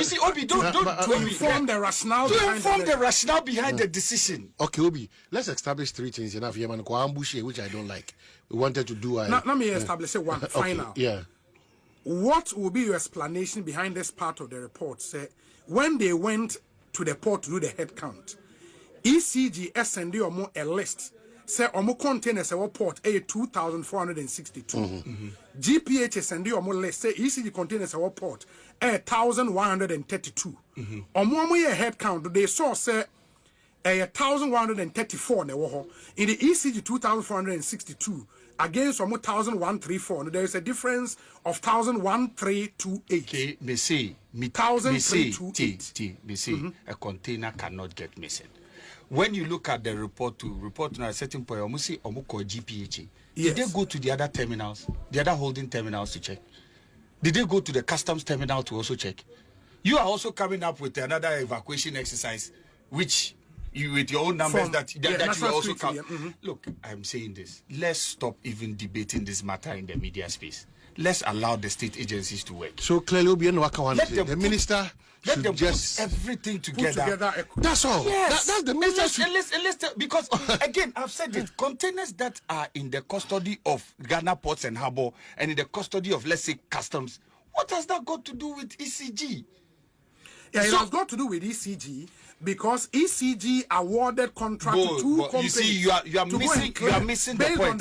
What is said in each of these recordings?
You see, Obi, don't to inform the rationale. Behind the decision. Okay, Obi, let's establish 3 things enough. Which I don't like. We wanted to do. Let me establish one final. Okay, yeah. What will be your explanation behind this part of the report? Say when they went to the port to do the head count, ECG send you a list. Say omo containers our port a 2,462. GPH send you list. Say ECG containers our port a 1,132. Omo ye head count. They saw say 1,134 in the ECG 2,462 against 1,134. There is a difference of 1,1328. Okay, me say a container cannot get missing. When you look at the report to a certain point, almost say GPH. Did they go to the other terminals, the other holding terminals to check? Did they go to the customs terminal to also check? You are also coming up with another evacuation exercise, which you with your own numbers that you also come. Look, I'm saying this. Let's stop even debating this matter in the media space. Let's allow the state agencies to work. So clearly, the minister let them just put everything together. That's all. Yes. That's the minister. Because again, I've said it. Containers that are in the custody of Ghana Ports and Harbour and in the custody of, let's say, customs. What has that got to do with ECG? Yeah, it has got to do with ECG because ECG awarded contract to 2 companies. You see, you are missing the point.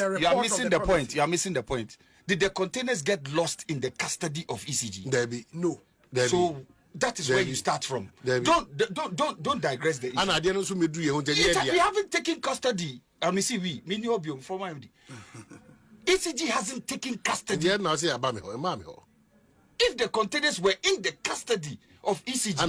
You are missing the point. Did the containers get lost in the custody of ECG? No. So that is where you start from. Don't digress the issue. We haven't taken custody. Former MD. ECG hasn't taken custody. If the containers were in the custody of ECG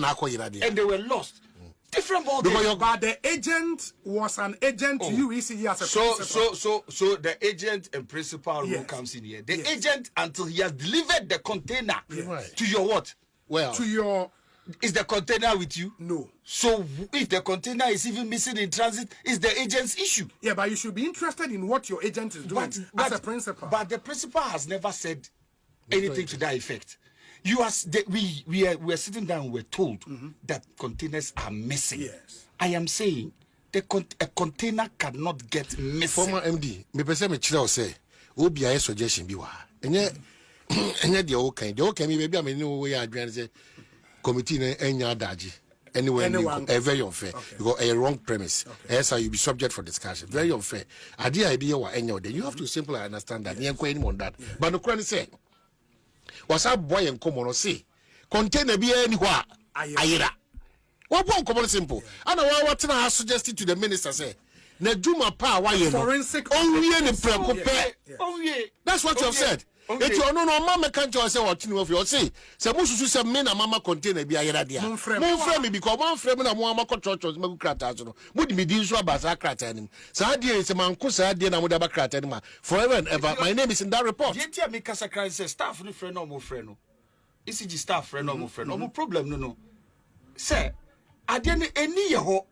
and they were lost, different ball game. But the agent was an agent to you, ECG as a principal. So the agent and principal role comes in here. The agent, until he has delivered the container to your what? Well, to your... Is the container with you? No. So if the container is even missing in transit, is the agent's issue. Yeah, but you should be interested in what your agent is doing as a principal. But the principal has never said anything to that effect. We are sitting down and we're told that containers are missing. Yes. I am saying a container cannot get missing. Former MD, me person me chira say, obi aye suggestion bi wa. Enye the okay me baby am ni we adwan say committee na enya adaji. Anyway, very unfair. Because a wrong premise. Yes, so you be subject for discussion. Very unfair. Idea wa enya then you have to simply understand that. You ain't on that. But no crane say was a boy and common or say container be anywhere. Ayira. What one common simple. And what I suggested to the minister say. Na juma pa wa ye forensic that's what you have said. If you no mama can't say what you of your say. Say mususu say me na mama container bi ayira dia. Mon frame me because one frame na mo mama church me krata so no. Mudi me di so abasa krata anim. Sa dia is man ko sa dia na mo da ba krata anim. Forever and ever my name is in that report. Dia me kasa kran say staff no friend no mo friend no. ECG staff friend no mo friend. No problem no. Say ade no eni ye ho.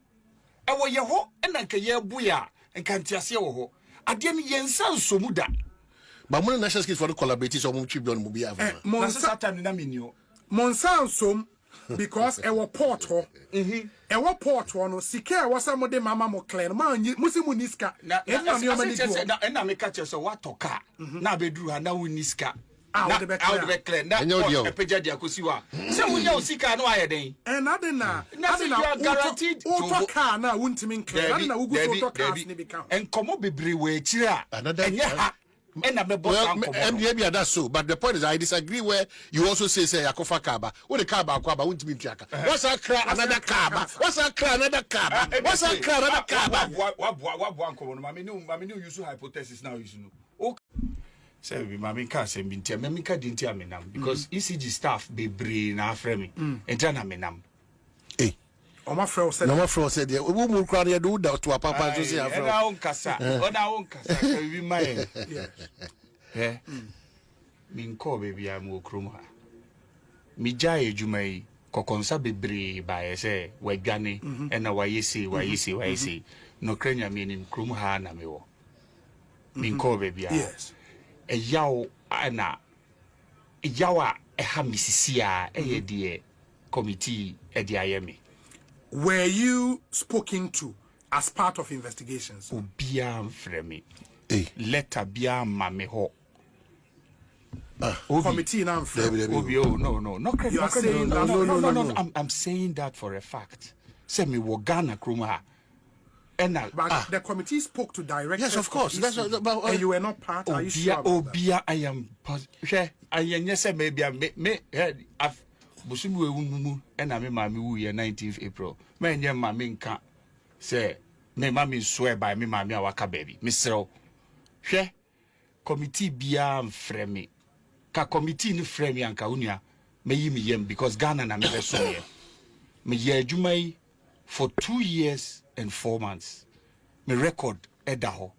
Ewo ye ho na nka ye buya nka ntiase wo ho. Ade no yensa nsomu da. But when national skills for the collaborators or tribune will be available. Monsansom because our port ho. Our port no sika was some of the mama mo clear man musimu niska. Na me catch so what toka. Na bedru ha na uniska. Out the clear. Na e peja dia kosiwa. Se wunya osika no ayeden. And adena guaranteed to car na wuntimi clear. Na ugu to cars ni become. En komo bebre we chira. Well, maybe that's so, but the point is I disagree where you also say Yakofa Kaba. What the Kaba Kwaba won't be Tiaka. What's a cry another Kaba? What's a cry another Kaba? What's a cry another Kaba? What use hypothesis now, you know. Say, Mamika send me Mamika didn't tell me now because ECG staff be brain our frame and Jana Menam. My friend said, "We will cry do that to a papa." On our own casa, we might. Yeah, Minko baby, I'm more cruma. Mijay Jumay, Kokonsa be brave by say, why Gani, and now why you see, no crania meaning crumha na meo. Minko baby, yes, a yaw, Anna, a yawa, a hamissia, a dear. committee at the IME. Were you spoken to as part of investigations? Obia frame. Hey. Letter bia mame ho. Committee now. No. You are saying that? No. I'm saying that for a fact. Say me wo Ghana kroma. But the committee spoke to directors. Yes, of course. That's and you were not part. Are you sure about that? I am. I say maybe me. Busumu ewumumu ena me mami wu ye 19th April. Me nye mami nka say me mami swear by me mami awaka baby. Mr. Hwe committee bia mfrɛ me. Ka committee ni frɛ me anka unia me yi me yem because Ghana na me be so ye. Me ye adwuma yi for 2 years and 4 months. Me record edaho.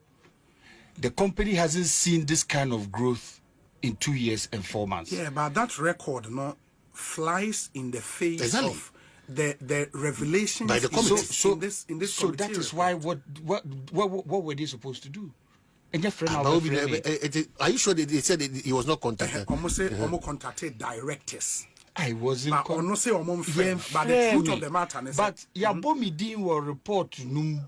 The company hasn't seen this kind of growth in 2 years and 4 months. Yeah, but that record no flies in the face of the revelations by the committee. So that is why what were they supposed to do? And your friend, are you sure they said he was not contacted? Almost contacted directors. I wasn't. But but the truth of the matter is. But Yabomi Dean will report to Num.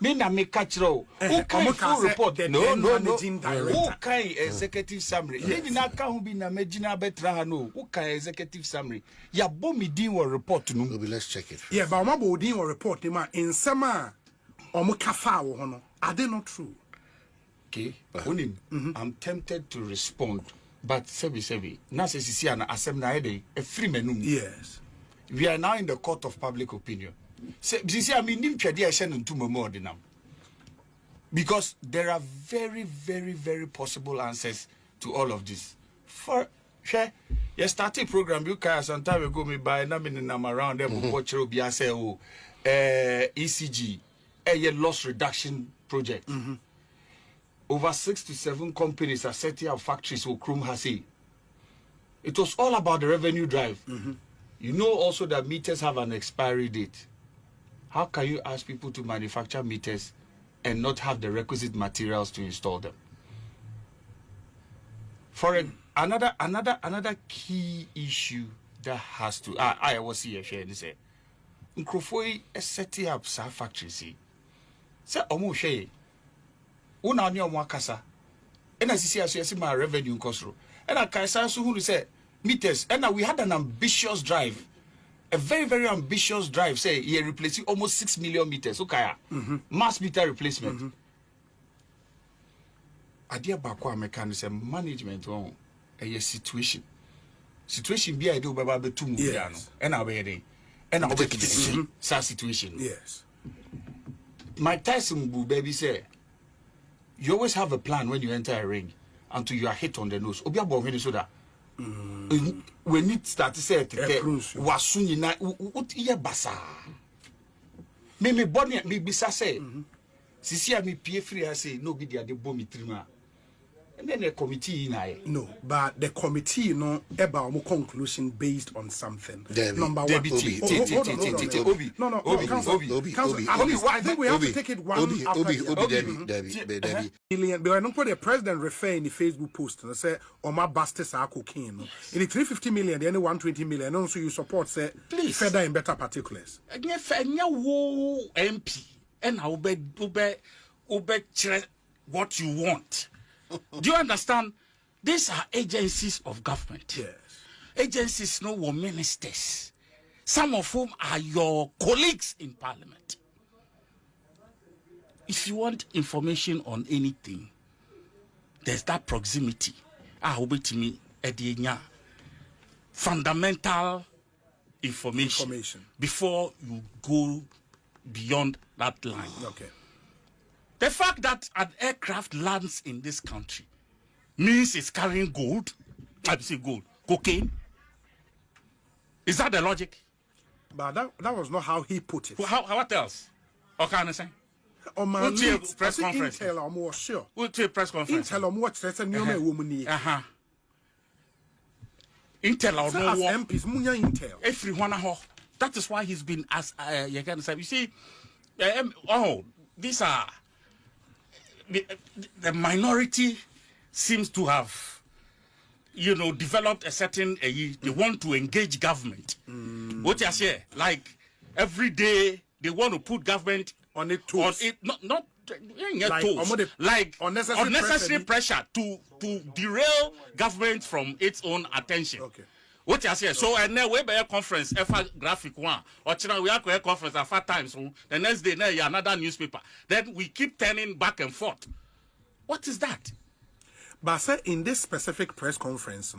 Me na me catch row. Who can full report? No. Who can executive summary? Maybe na can who be na majina betra no. Who can executive summary? Yabomi Dean will report to Num. Let's check it. Yeah, but Omo Dean will report him in summer. Omo kafa wo hono. Are they not true? Okay. I'm tempted to respond. But sebi na se sisi ana asem na ede a free menu. Yes. We are now in the court of public opinion. Sisi I mean nimtwede a hye ntu momo ordinam. Because there are very, very, very possible answers to all of this. For share you started program you can some time ago me by na me nam around them watch obi say oh ECG a loss reduction project. Over 6 to 7 companies are setting up factories for Krum Hasi. It was all about the revenue drive. You know also that meters have an expiry date. How can you ask people to manufacture meters and not have the requisite materials to install them? For another key issue that has to I was here and say Nkrofoi is setting up sa factories. Say omo shey una ni omo akasa ena sisi aso my revenue nkosro ena kaisa so hu say meters ena we had an ambitious drive, a very, very ambitious drive. Say he replacing almost 6 million meters. Okay, mass meter replacement. Adia bakwa mechanism management on a situation be I do baba be 2 million and I be and I take decision situation. Yes. My Tyson baby say you always have a plan when you enter a ring until you are hit on the nose. Obi abo hwene so da. When it start to say wasu nyina iye basa. Me body me bisa say sisi a me pie free I say no be dia de bo me trima. And then the committee no, but the committee no eba omo conclusion based on something. Number one, Obi. I think we have to take it one after Debbie. But I don't put the president refer in the Facebook post and say Oma Bastes are cocaine. In the 350 million, the only 120 million. Also, you support say further in better particulars. MP and what you want. Do you understand? These are agencies of government. Yes. Agencies no were ministers, some of whom are your colleagues in parliament. If you want information on anything, there's that proximity. To me, fundamental information before you go beyond that line. Okay. The fact that an aircraft lands in this country means it's carrying gold. I say gold, cocaine. Is that the logic? But that was not how he put it. What else? Okay, I understand. We'll take press conference. Intel or more sure. We'll take press conference. Intel or more stress and you're a woman. Intel or no war. MPs, Munya Intel. Everyone. That is why he's been as you can say. You see, these are. The minority seems to have developed a certain they want to engage government. What you say? Like every day they want to put government on it, not like unnecessary pressure to derail government from its own attention. Okay. What you say? So and then we be a conference, graphic one, or we have a conference at 5 times. So the next day, another newspaper. Then we keep turning back and forth. What is that? But sir, in this specific press conference,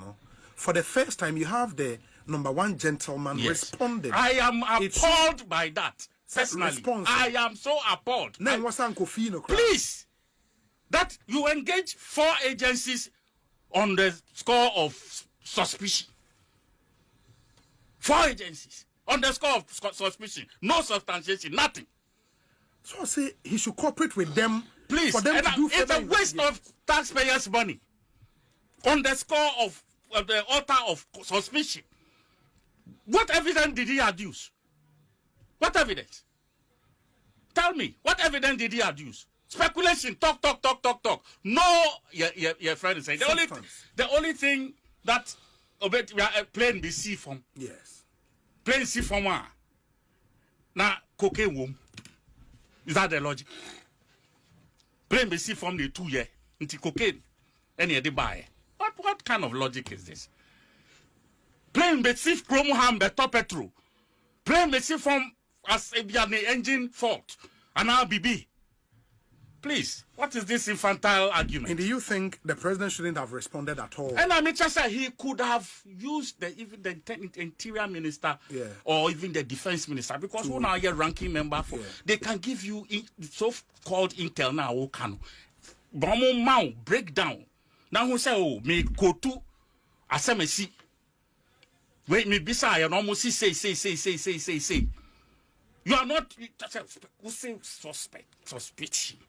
for the first time, you have the number one gentleman responding. I am appalled by that. Personally, I am so appalled. Please, that you engage 4 agencies on the score of suspicion. 4 agencies on the score of suspicion. No substantiation, nothing. So I say he should cooperate with them. Please, for them to do it's a waste of taxpayers' money on the score of the author of suspicion. What evidence did he adduce? What evidence? Tell me, what evidence did he adduce? Speculation, talk. No, your friend is saying the only thing that we are plain BC from. Yes. Plain C from one. Now cocaine womb. Is that the logic? Plain BC from the 2 year into cocaine. Any of the buy. What kind of logic is this? Plain BC from ham better petrol. Plain BC from as a engine fault. And now BB. Please, what is this infantile argument? And do you think the president shouldn't have responded at all? And I mean, just say he could have used even the interior minister or even the defense minister, because who now your ranking member for they can give you so-called intel now. Can break down. Now who say me go to asemesi. Wait me beside and almost say. You are not who say suspicion.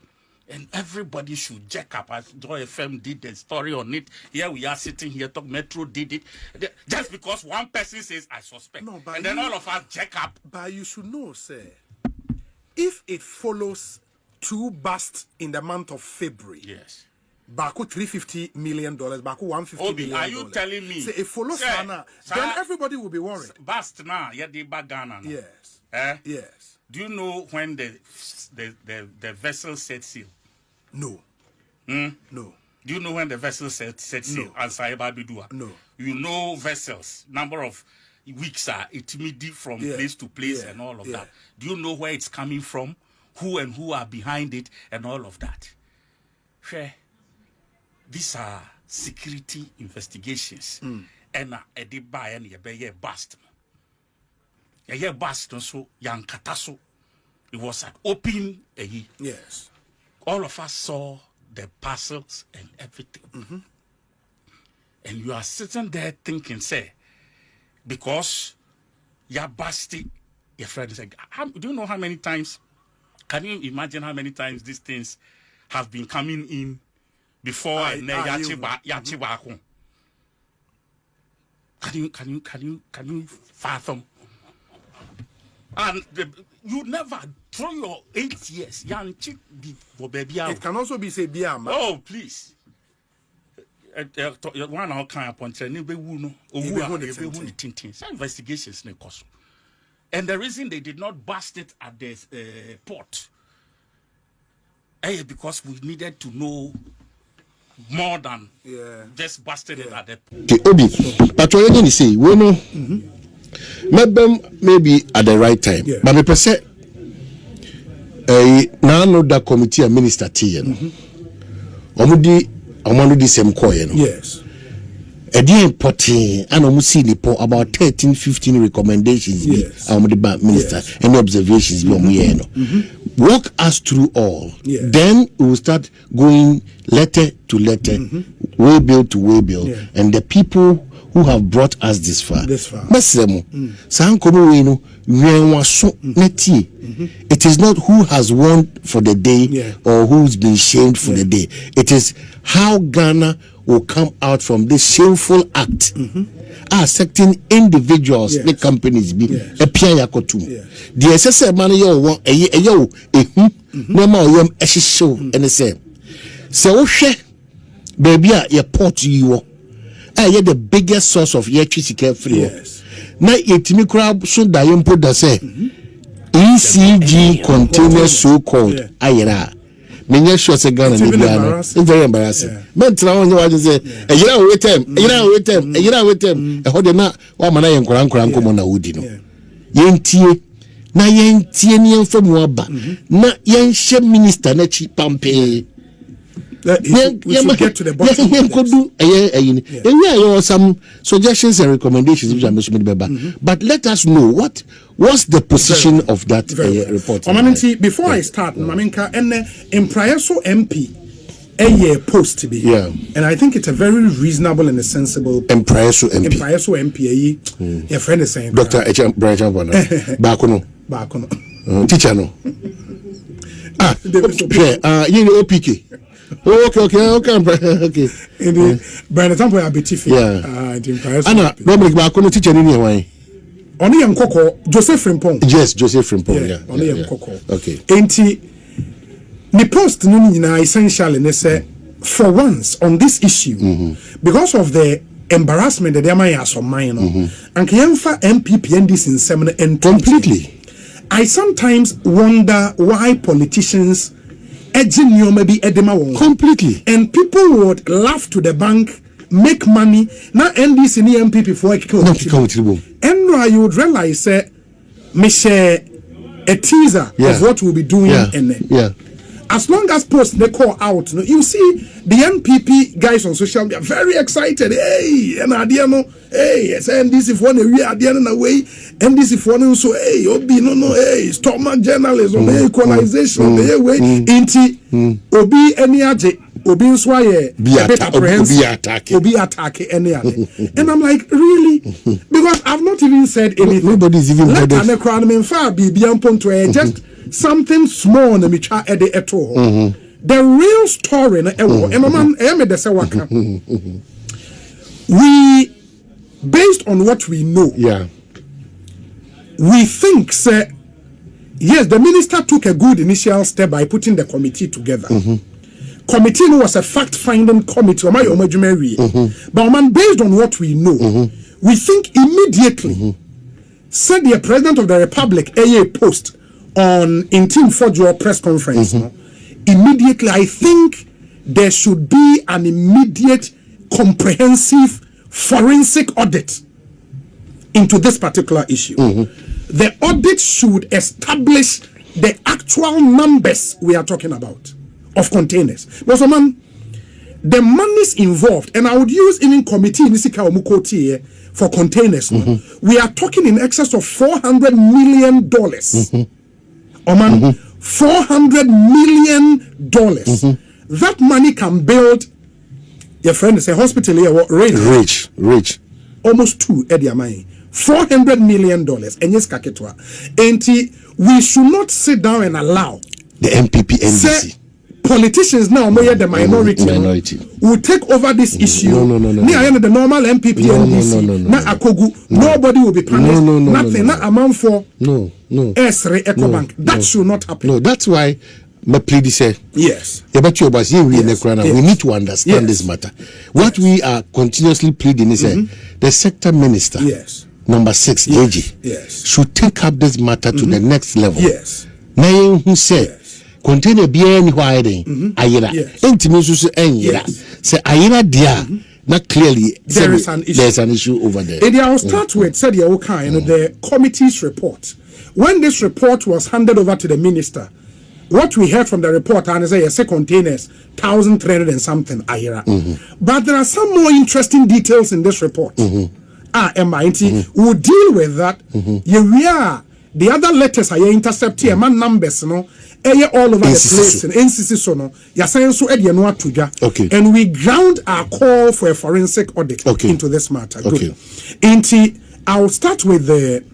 And everybody should jack up, as Joy FM did the story on it. Here we are sitting here, talk Metro did it. Just because one person says, I suspect. No, and then all of us jack up. But you should know, sir, if it follows 2 busts in the month of February. Yes. Baku $350 million, Baku $150 million. Are you telling me? Say it follows Ghana, then everybody will be worried. Bust now, the back Ghana. Yes. Yes. Do you know when the vessel set sail? No. No. Do you know when the vessel set sail? No. And Saiba Bidua? No. You know vessels, number of weeks are intermediate from place to place and all of that. Do you know where it's coming from? Who and who are behind it and all of that? Sure. These are security investigations. And a debay and a bust. A year bust so young Kataso. It was an open Yes. All of us saw the parcels and everything. And you are sitting there thinking, say, because you're busty, your friend is like, do you know how many times? Can you imagine how many times these things have been coming in before Yachiba? Can you fathom? And you never through your 8 years, young chick be for baby. It can also be say biama. Oh, please. One our kind upon training be wuno. Some investigations ne cost. And the reason they did not bust it at the port, because we needed to know more than just busted it at the port. Obi, but what you say, we know. Maybe at the right time, but me percent now know that committee and minister T, Omudi same coin. Yes. A dear important and almost about 13-15 recommendations. Yes. The minister any observations walk us through all. Then we will start going letter to letter, way bill to way bill, and the people who have brought us this far. It is not who has won for the day or who's been shamed for the day. It is how Ghana will come out from this shameful act. Affecting individuals, the companies be a piayakotum. The SSM man show and say, so baby, your port you. the biggest source of electricity free. Yes. Now yetimi kura so da yempo da say ECG container so called ayera. Menya sure say Ghana ni bia. It's very embarrassing. Men try on you say ayera wait time, ayera wait time. E ho de na wa mana yen nkora nkomo na wodi no. Yentie na yentie ni enfam aba. Na yenhye minister na chi pampe. We should get to the bottom of there are some suggestions and recommendations but let us know what's the position of that report. Before I start, Maminka, and in Prayaso MP a post to be and I think it's a very reasonable and a sensible Prayaso MP your friend is saying Dr. Brian Bakono teacher no you know OPK. Okay. By the time we are beautiful, Anna, Dominic Bakono teacher in here. Only young Coco, Joseph Frimpong. Yes, Joseph Frimpong. Only young Coco. Okay. Ain't the post no essential and they say for once on this issue because of the embarrassment that they might have some mind and can for MPP and this in seminar and completely. I sometimes wonder why politicians maybe completely and people would laugh to the bank, make money now NDC and MPP for and you would realize me share a teaser of what we'll be doing as long as post they call out you see the NPP guys on social media very excited and yes and this if one we are the way and this if one so obi no stomach journalism equalization way inti obi any aje obi nso aye obi attack any other and I'm like really because I've not even said anything. Nobody's even just something small na mitwa ede eto the real story na ewo man me de se waka we based on what we know we think say yes the minister took a good initial step by putting the committee together committee was a fact-finding committee but man based on what we know we think immediately said the president of the republic a post on in team for your press conference immediately I think there should be an immediate comprehensive forensic audit into this particular issue. The audit should establish the actual numbers we are talking about of containers. But man, the monies involved, and I would use even committee in Nisika for containers. We are talking in excess of $400 million. $400 million. That money can build your friend is a hospital here rich almost two Ediamai $400 million and yes kaketwa and we should not sit down and allow the MPP NDC politicians now the minority will take over this issue. No. The normal MPP NDC na akogu nobody will be punished. Nothing na amount for Esre Ecobank. That should not happen. No, that's why my plea say yes. We need to understand this matter. What we are continuously pleading is the sector minister, number 6, AG, should take up this matter to the next level. Now who say container be anywhere ayira intimi so anyira say ayira dia not clearly there's an issue over there. And I'll start with said the committee's report. When this report was handed over to the minister, what we heard from the report and say containers 1,300 and something ayira. But there are some more interesting details in this report. MIT will deal with that. The other letters are intercepted man numbers all over the place and NCC so no saying so and we ground our call for a forensic audit into this matter. Good. I'll start with the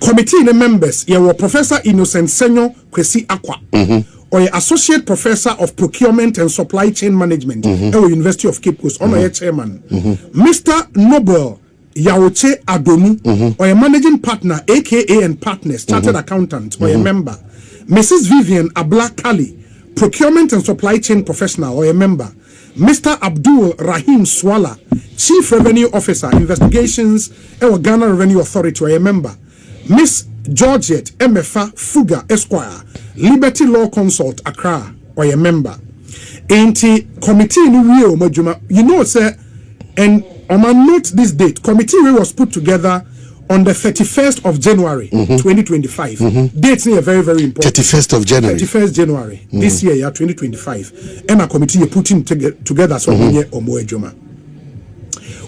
committee members. You were Professor Innocent Senyo Kwesi Akwa or associate professor of procurement and supply chain management at the University of Cape Coast on chairman. Mr. Noble Yaoche Adonu or a managing partner aka and partner chartered accountant or a member. Mrs. Vivian Abla Kali, procurement and supply chain professional or a member. Mr. Abdul Rahim Swala, Chief Revenue Officer, Investigations, Ghana Revenue Authority, or a member. Miss Georgette Emefa Fuga Esquire, Liberty Law Consult, Accra, or a member. Ain't committee in Rio Majuma, you know, sir, and on my note this date, committee was put together on the 31st of January 2025. Dates are very, very important. 31st of January. 31st January this year, 2025. And a committee you putting together so Omo Ejuma.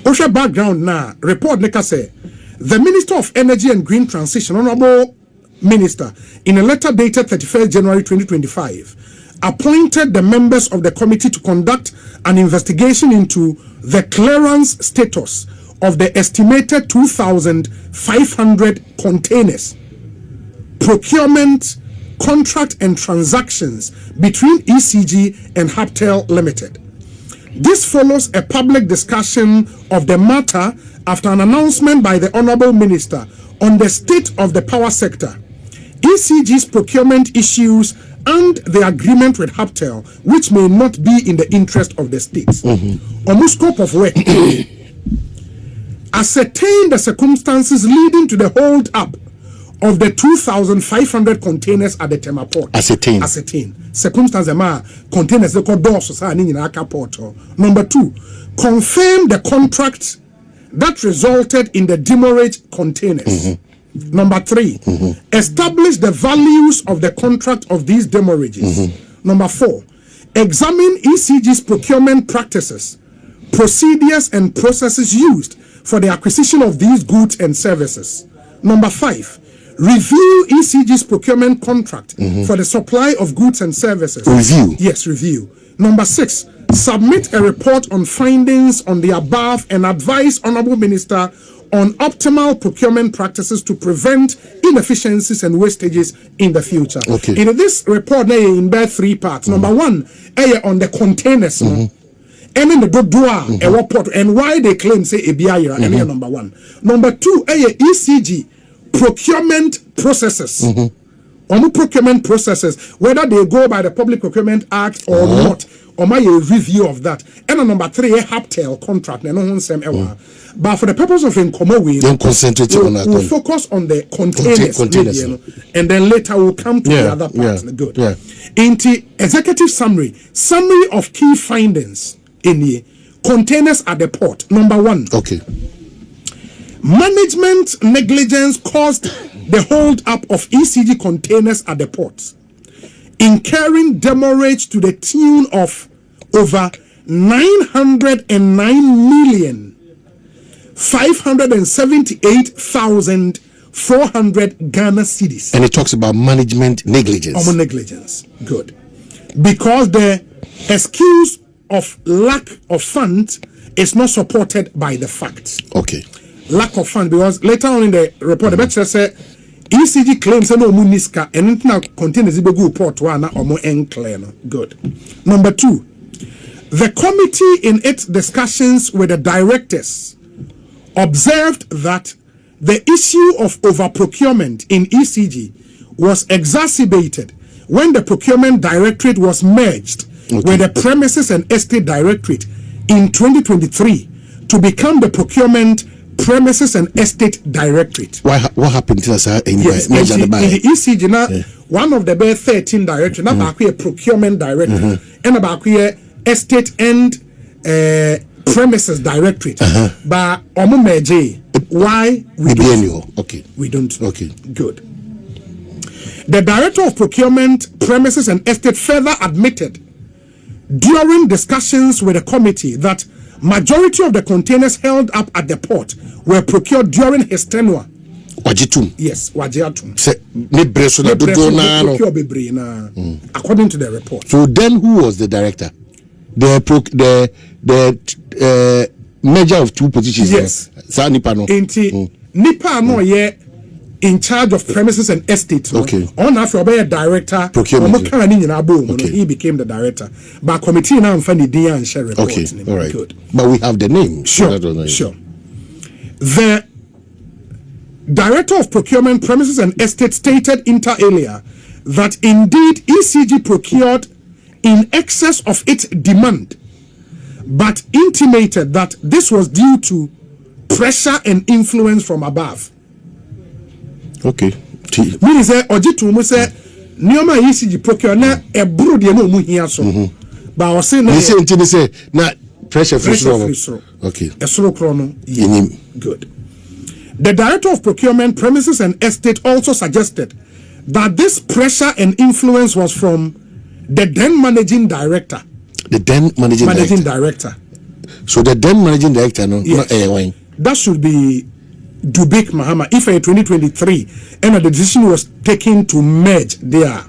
Osha background now, report Nika say the Minister of Energy and Green Transition, Honorable Minister, in a letter dated 31st January 2025, appointed the members of the committee to conduct an investigation into the clearance status of the estimated 2,500 containers, procurement, contract and transactions between ECG and Haptel Limited. This follows a public discussion of the matter after an announcement by the Honourable Minister on the state of the power sector, ECG's procurement issues and the agreement with Haptel, which may not be in the interest of the states. On the scope of work, ascertain the circumstances leading to the hold up of the 2,500 containers at the Tema port. Ascertain. Circumstances containers they call doors in Aka port. Number 2, confirm the contract that resulted in the demurrage containers. Number 3, establish the values of the contract of these demorages. Number 4, examine ECG's procurement practices, procedures and processes used for the acquisition of these goods and services. Number 5, review ECG's procurement contract for the supply of goods and services. Review? Yes, review. Number 6, submit a report on findings on the above and advise Honourable Minister on optimal procurement practices to prevent inefficiencies and wastages in the future. Okay. In this report, in 3 parts. Number 1, on the containers. And in the Dodua, port, and why they claim say ABI, number 1. Number 2, ECG procurement processes. Procurement processes, whether they go by the Public Procurement Act or not, or my review of that. And number 3, Haptel contract. But for the purpose of we'll focus on the containers. And then later we'll come to the other parts. Good. In the executive summary of key findings in the containers at the port. Number 1. Okay. Management negligence caused the hold up of ECG containers at the ports, incurring demurrage to the tune of over 909,578,400 Ghana cedis. And it talks about management negligence. Negligence. Good. Because the excuse of lack of funds is not supported by the facts. Okay. Lack of funds, because later on in the report, the lecturer said ECG claims no muniska and internal containers go report one or more unclear. Good. Number 2, the committee in its discussions with the directors observed that the issue of overprocurement in ECG was exacerbated when the procurement directorate was merged with the premises and estate directorate in 2023 to become the procurement premises and estate directorate. What happened to us in the ECG now? One of the 13 directors, now a procurement director, and about estate and premises directorate. But why we don't? Okay, we don't. Okay, good. The director of procurement, premises and estate further admitted during discussions with the committee that majority of the containers held up at the port were procured during his tenure. Wajitum. Yes, Wajiatum. According to the report. So then, who was the director? The measure of 2 positions. Yes. Nipa no. Nipa no ye in charge of premises and estate. Okay. On after a director. Procurement. He became the director. But committee now find the and share report. Okay. All right. Good. But we have the name. Sure. The director of procurement, premises and estate stated inter alia that indeed ECG procured in excess of its demand but intimated that this was due to pressure and influence from above. Okay. Meaning say Ojitu say Nioma ECG procure na eburu de no mu hia so. But I say na they say na pressure free. Okay. Esoro kro no. Good. The director of procurement, premises and estate also suggested that this pressure and influence was from the then managing director. The then managing director. So the then managing director, no, yes. Not that should be Dubik Mahama. If in 2023, and the decision was taken to merge there,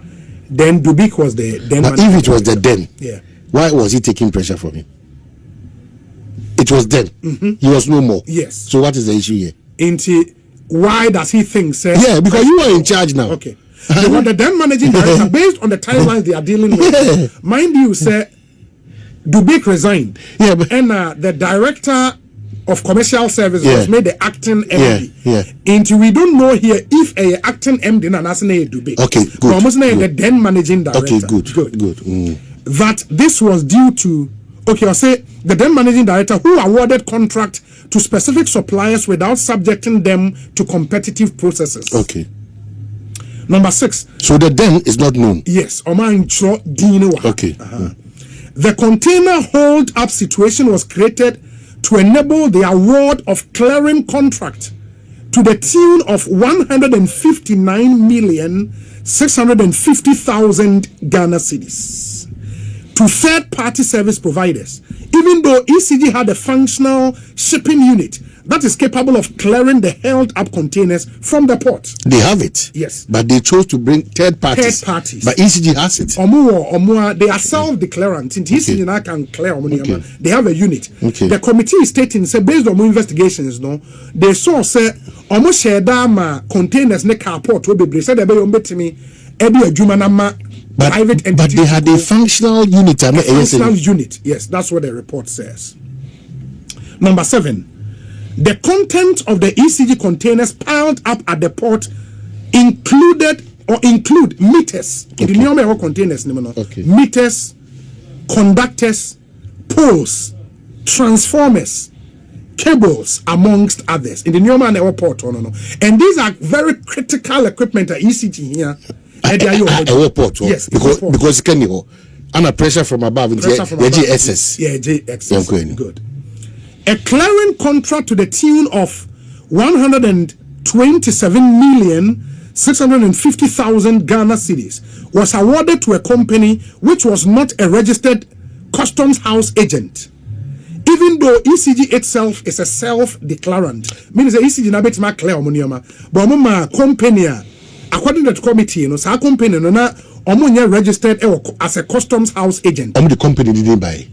then Dubik was the then. But if it was the then, yeah, why was he taking pressure from him? It was then. He was no more. Yes. So what is the issue here? Why does he think? Yeah, because you are in charge now. Okay. Because the then managing director, based on the timelines they are dealing with, mind you, say Dubik resigned. Yeah, but and the director of commercial services was made the acting MD. Yeah. We don't know here if a acting MD and as Dubik. Okay, good. Almost the then managing director. Okay, good. That this was due to I'll say the then managing director who awarded contract to specific suppliers without subjecting them to competitive processes. Okay. Number 6. So the then is not known. Yes. Okay. The container hold-up situation was created to enable the award of clearing contract to the tune of 159,650,000 Ghana cedis to third-party service providers, even though ECG had a functional shipping unit that is capable of clearing the held-up containers from the port. They have it. Yes. But they chose to bring third parties. But ECG has it. They are self-declarant. ECG now can clear. They have a unit. Okay. The committee is stating, say, based on investigations, they saw, say, almost share dama containers ne car port will be said, private entity. But they had a functional unit. A functional unit. Yes, that's what the report says. Number 7. The content of the ECG containers piled up at the port include meters. In the normal containers, meters, conductors, poles, transformers, cables, amongst others. In the normal port, and these are very critical equipment at ECG here. Port, yes, because can you under pressure from above into JSS. Yeah, JXS. Good. A clearing contract to the tune of 127,650,000 Ghana cedis was awarded to a company which was not a registered customs house agent. Even though ECG itself is a self-declarant, means the ECG na betima clear omonioma, but omoma company according to the committee, sa company na omonya registered as a customs house agent. The company didn't buy.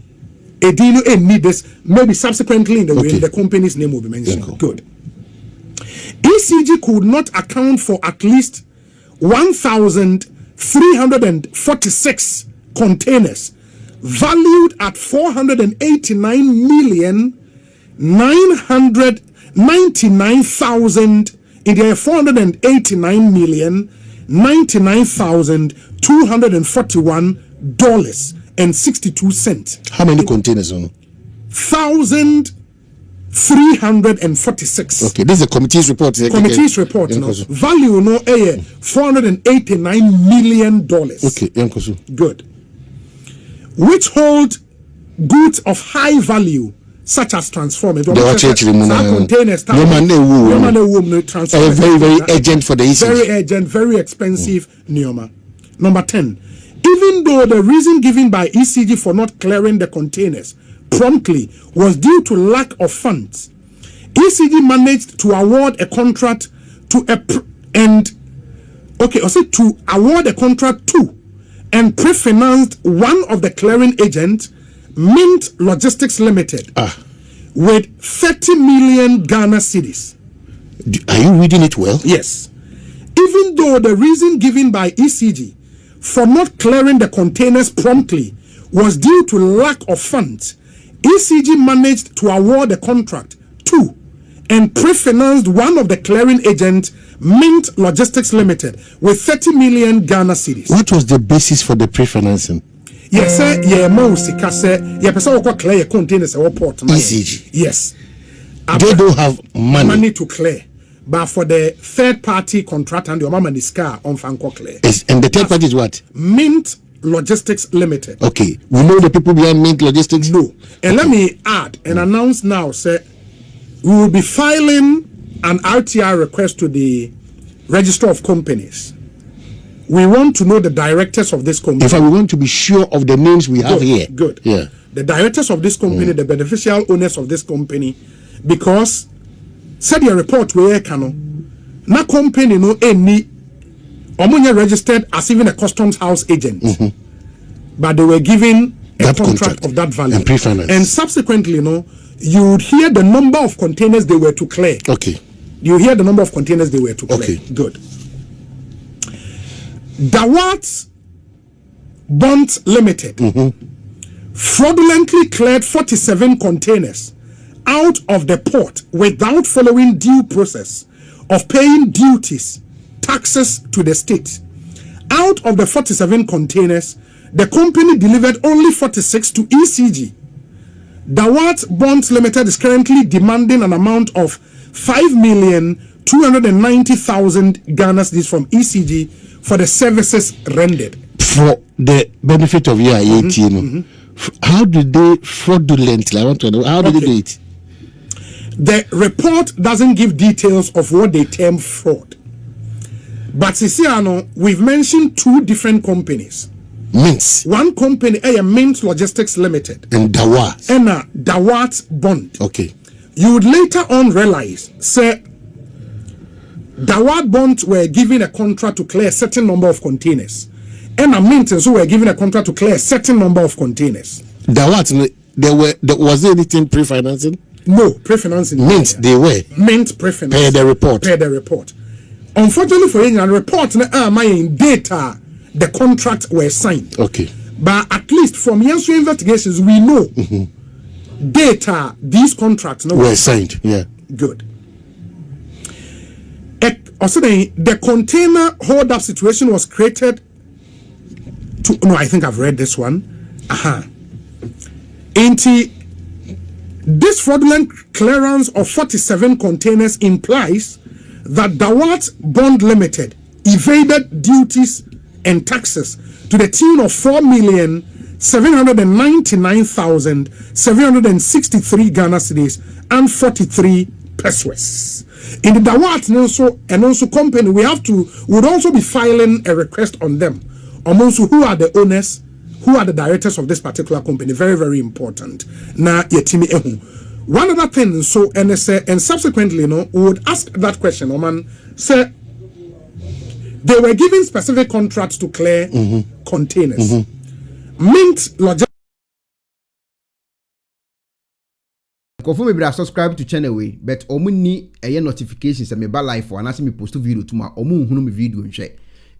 A deal need this, maybe subsequently in the way the company's name will be mentioned. Yeah, good. ECG could not account for at least 1,346 containers valued at 489,999,000 in the 489,099,241 and 62 cents. How many containers on? 1,346. Okay, this is the committee's report. Committee's report. Value $489 million. Okay, good. Which hold goods of high value, such as transformers. Containers. Very urgent for the ECG. Very urgent, very expensive. Number 10. Even though the reason given by ECG for not clearing the containers promptly was due to lack of funds, ECG managed to award a contract to award a contract to and pre-financed one of the clearing agents, Mint Logistics Limited, with 30 million Ghana cedis. Are you reading it well? Yes. Even though the reason given by ECG for not clearing the containers promptly was due to lack of funds, ECG managed to award a contract to and pre-financed one of the clearing agents, Mint Logistics Limited, with 30 million Ghana cedis. What was the basis for the pre-financing? Yes, sir. Yeah, Mosika said, yeah, person will clear containers or port. ECG. Yes. They don't have money to clear. But for the third party contract and your mama is car on Fanco clear. And the third party is what? Mint Logistics Limited. Okay. We know the people behind Mint Logistics? No. And let me add and announce now, sir, we will be filing an RTI request to the Register of Companies. We want to know the directors of this company. In fact, we want to be sure of the names we have here. Good. Yeah. The directors of this company, the beneficial owners of this company, because said your report where can na company no any omunya registered as even a customs house agent, but they were given a contract of that value and pre-finance. And subsequently, you would hear the number of containers they were to clear. Okay. You hear the number of containers they were to clear. Okay. Good. Dawat Bond Limited fraudulently cleared 47 containers out of the port without following due process of paying duties, taxes to the state. Out of the 47 containers, the company delivered only 46 to ECG. Dawat Bond Limited is currently demanding an amount of 5,290,000 Ghana cedis from ECG for the services rendered. For the benefit of your 18, how did they fraudulently? I want to know, how did they do it? The report doesn't give details of what they term fraud. But Sisiano, we've mentioned two different companies. Mints. One company, Mint Logistics Limited. And Dawat. And Dawat Bond. Okay. You would later on realize, sir, Dawat Bond were given a contract to clear a certain number of containers. And Mint so were given a contract to clear a certain number of containers. Dawat, was there anything pre-financing? No, pre-financing. Mint, they were. Mint pre-financing. Pay the report. Pay the report. Unfortunately for you, report my data, the contract were signed. Okay. But at least from Yansu investigations, we know data, these contracts were signed. Yeah. Good. Also, the container hold up situation was created to. No, I think I've read this one. This fraudulent clearance of 47 containers implies that Dawat Bond Limited evaded duties and taxes to the tune of 4,799,763 Ghana cedis and 43 pesos. In the Dawat and also company, would also be filing a request on them. Also, who are the owners, who are the directors of this particular company? Very, very important. Na yetimi ehu. One other thing, and subsequently, we would ask that question, Oman, sir, they were given specific contracts to clear containers. Mint Logistics. Confirm me subscribe to channel we, but omuni eye notifications me ba live for anase me post video tuma omu hunu me video nhwe.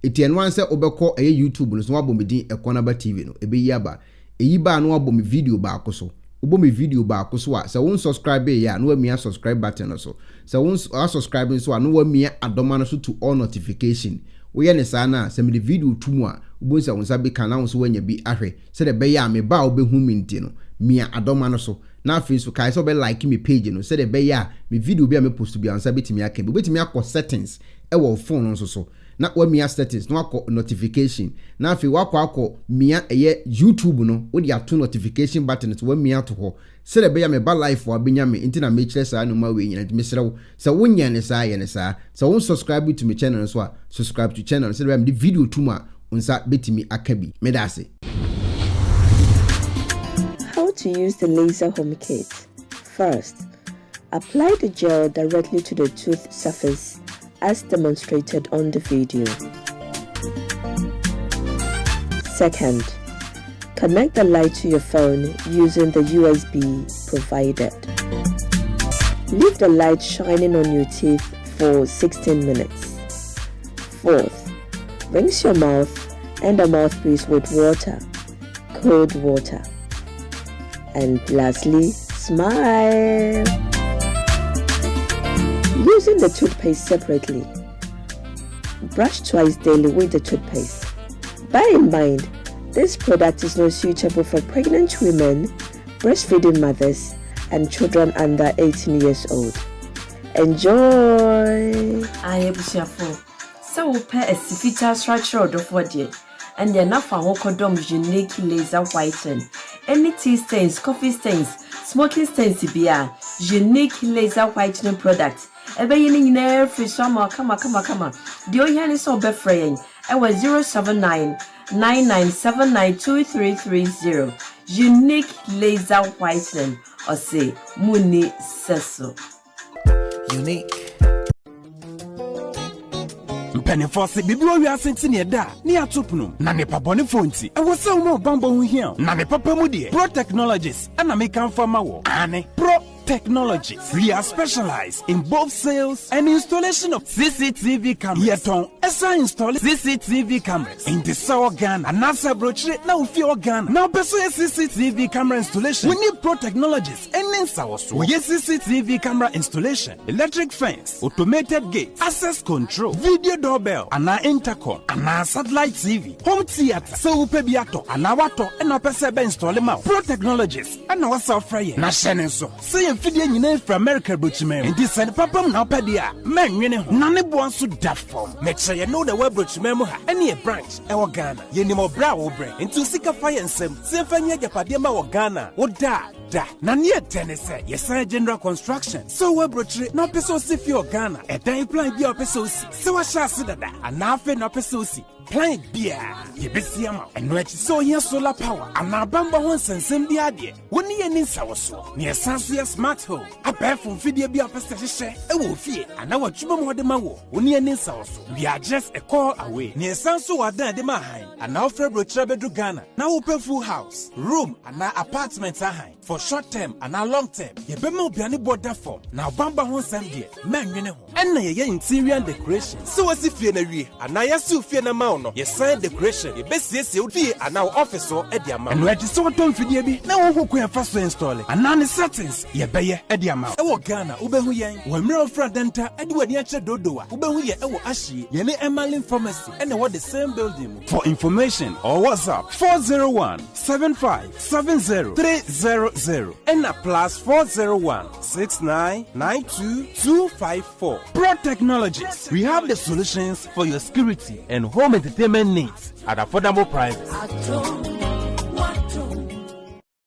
Etien wan se obekọ eye YouTube no so wabọ me din Ekonaba TV no ebe yi aba. Eyi ba no wabọ me video ba akoso. Obo me video ba akoso a se won subscribe ya no wamia subscribe button no so. Se won subscribe so a no wamia adoma no so to all notification. Woye ne saa na se me the video tumu a ubonsa wonsa be kana won so wanya bi ahwe. Se de be ya me ba obehu mi nti no. Mia adoma no so. Na Facebook kai so be like me page no. Se de be ya me video bi a me post bi ansa betimi aka bi. Betimi akọ settings e wo phone no so. Na wa mia settings no akọ notification. Na afi akọ mia eye YouTube no. Wo di ato notification button to wa mia to ho. Se de be ya me ba live for abenya me nti na me kire saa no ma we nyina me serew. Se wonya ne saa ye ne saa. Se won subscribe to me channel so a subscribe to channel. Se de be me video tuma unsa betimi aka bi. Me da ase. How to use the laser home kit. First, apply the gel directly to the tooth surface as demonstrated on the video. Second, connect the light to your phone using the USB provided. Leave the light shining on your teeth for 16 minutes. Fourth, rinse your mouth and the mouthpiece with water, cold water. And lastly, smile. Using the toothpaste separately. Brush twice daily with the toothpaste. Bear in mind This product is not suitable for pregnant women, breastfeeding mothers, and children under 18 years old. Enjoy! I am Bushafo. So we pair a sifita structure of what yet, and the enough for Hokodom unique laser whiten. Any tea stains, coffee stains, smoking stains, beer, unique laser whitening product. Ebaying in air free summer, come. The Oyan is so befraying. I was 079-9979-2330. Unique laser whitening, or say Muni Sesso. Unique. Penifose bibio wi asenti ne da ne atopnum na ne pabone fonti e wo se wo bambo hu hia na ne papa mu de Pro Technologies ana me kan fama wo ane Pro Technologies. We are specialized in both sales and installation of CCTV cameras. Yeton esa install CCTV cameras in the South Ghana and NASA brochure na ufi Ghana. Now beso CCTV camera installation. We need Pro Technologies and then Sawaso. We CCTV camera installation, electric fence, automated gate, access control, video doorbell, and intercom, and satellite TV, home theater. So upe biato and wato and na pese be install them out. Pro Technologies and our software. Na shenenso. Say fidie nyina from America brochimem ndi send papam na opedia man nwene ho na ne bo anso da form meche ye no the web brochimem ha ene branch e wo Ghana ye ni mo bra wo bre nti sika fire nsem se fanya japade ma wo Ghana wo da na ne tenese ye say general construction so web brochire na peso si fi Ghana e dan plan bi peso si se wa sha se dada anafe na peso si plan bia ye besi ama eno achi so here solar power ana bamba ho nsensem bi ade woni ye ni nsawoso ne sanso ye smart home abefo video bi apese hye e wo fie ana watwuma mo de ma wo woni ye ni nsawoso we are just a call away ne sanso wadan de ma han ana ofre brochire bedu Ghana na wo pe full house room ana apartment ahan for short term ana long term ye be ma obiane border form na bamba ho nsem de ma nwene ho enna ye interior decoration so wasi fie na wie ana ye si fie na ma no yes sign decoration ye besiesie odi ana office o e di ama no edi so tom fidie bi na wo hokun e fa so install ana ne settings ye beye e di ama e wo Ghana wo behu yen wo mre ofra denta e di wani a che dodowa wo behu ye e wo ahie ye ne Emalin pharmacy and what the same building. For information or WhatsApp 401-7570-300 and a +401-6992-254. Pro Technologies. We have the solutions for your security and home entertainment needs at affordable prices.